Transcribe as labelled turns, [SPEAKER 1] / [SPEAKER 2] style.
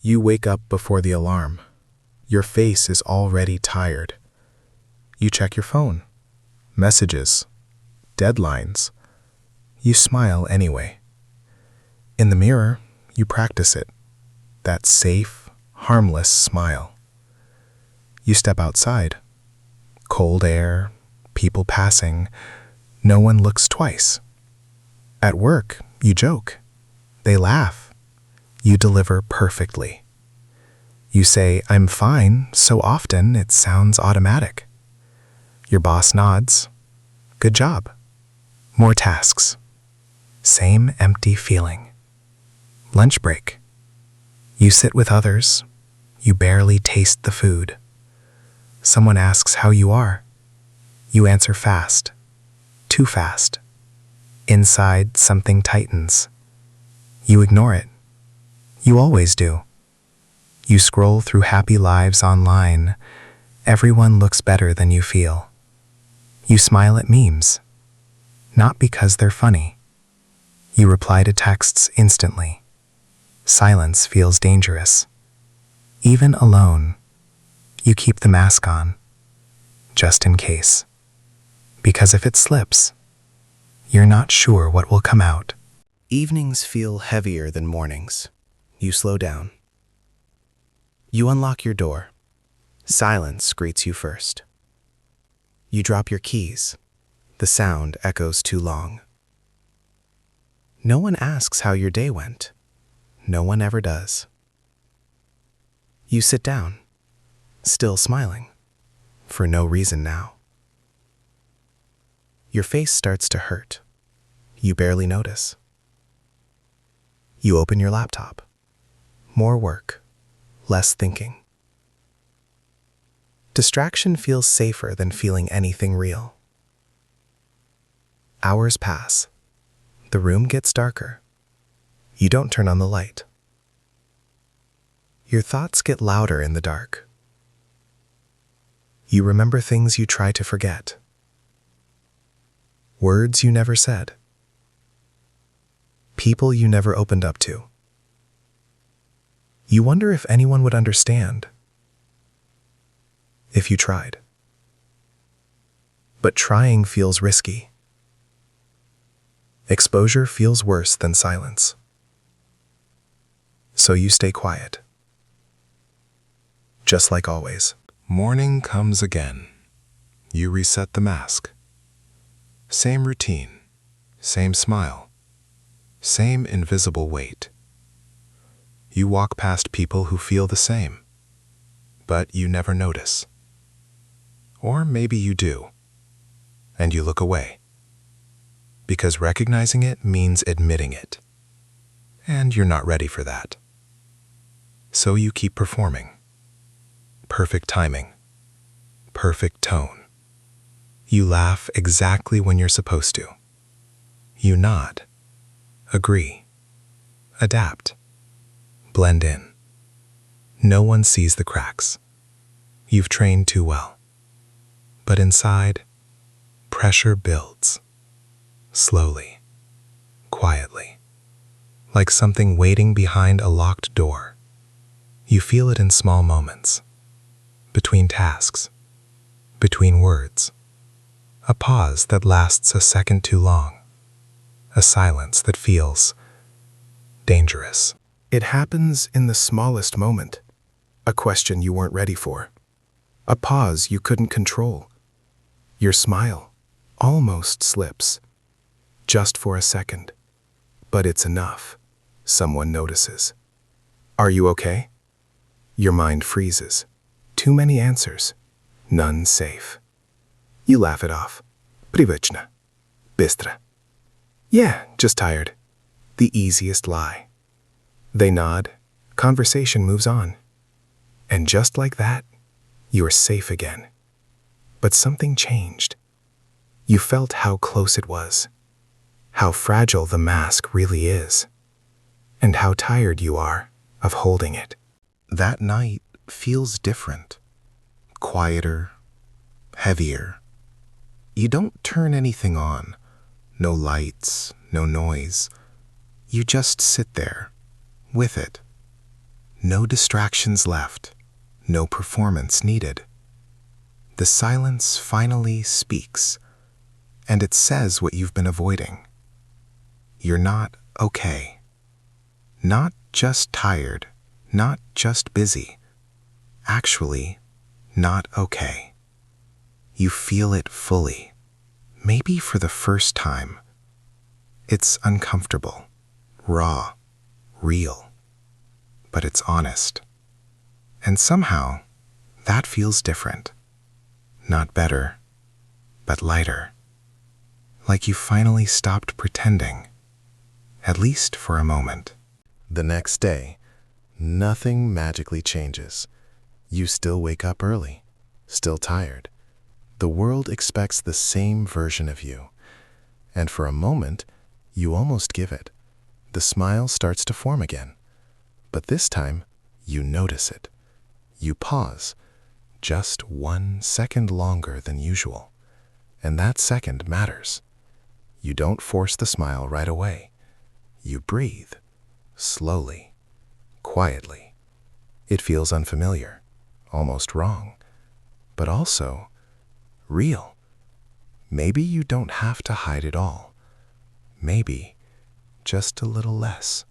[SPEAKER 1] You wake up before the alarm. Your face is already tired. You check your phone. Messages. Deadlines. You smile anyway. In the mirror, you practice it. That safe, harmless smile. You step outside. Cold air, people passing. No one looks twice. At work, you joke. They laugh. You deliver perfectly. You say, "I'm fine," so often it sounds automatic. Your boss nods. Good job. More tasks. Same empty feeling. Lunch break. You sit with others. You barely taste the food. Someone asks how you are. You answer fast. Too fast. Inside, something tightens. You ignore it. You always do. You scroll through happy lives online. Everyone looks better than you feel. You smile at memes. Not because they're funny. You reply to texts instantly. Silence feels dangerous. Even alone, you keep the mask on, just in case. Because if it slips, you're not sure what will come out. Evenings feel heavier than mornings. You slow down. You unlock your door. Silence greets you first. You drop your keys. The sound echoes too long. No one asks how your day went. No one ever does. You sit down, still smiling, for no reason now. Your face starts to hurt. You barely notice. You open your laptop. More work, less thinking. Distraction feels safer than feeling anything real. Hours pass. The room gets darker. You don't turn on the light. Your thoughts get louder in the dark. You remember things you try to forget. Words you never said. People you never opened up to. You wonder if anyone would understand. If you tried. But trying feels risky. Exposure feels worse than silence. So you stay quiet. Just like always.
[SPEAKER 2] Morning comes again. You reset the mask. Same routine, same smile, same invisible weight. You walk past people who feel the same, but you never notice. Or maybe you do, and you look away. Because recognizing it means admitting it, and you're not ready for that. So you keep performing. Perfect timing, perfect tone. You laugh exactly when you're supposed to. You nod, agree, adapt, blend in. No one sees the cracks. You've trained too well. But inside, pressure builds. Slowly, quietly, like something waiting behind a locked door. You feel it in small moments. Between tasks, between words, a pause that lasts a second too long, a silence that feels dangerous.
[SPEAKER 1] It happens in the smallest moment. A question you weren't ready for. A pause you couldn't control. Your smile almost slips. Just for a second. But it's enough. Someone notices. Are you okay? Your mind freezes. Too many answers. None safe. You laugh it off. Привычно. Быстро. Yeah, just tired. The easiest lie. They nod. Conversation moves on. And just like that, you are safe again. But something changed. You felt how close it was. How fragile the mask really is. And how tired you are of holding it.
[SPEAKER 2] That night feels different. Quieter, heavier. You don't turn anything on. No lights, no noise. You just sit there, with it.
[SPEAKER 1] No distractions left, no performance needed. The silence finally speaks, and it says what you've been avoiding. You're not okay. Not just tired, not just busy. Actually, not okay. You feel it fully, maybe for the first time. It's uncomfortable, raw, real, but it's honest. And somehow, that feels different. Not better, but lighter. Like you finally stopped pretending, at least for a moment. The next day, nothing magically changes. You still wake up early, still tired. The world expects the same version of you. And for a moment, you almost give it. The smile starts to form again. But this time, you notice it. You pause, just 1 second longer than usual. And that second matters. You don't force the smile right away. You breathe, slowly, quietly. It feels unfamiliar, almost wrong, but also real. Maybe you don't have to hide it all. Maybe just a little less.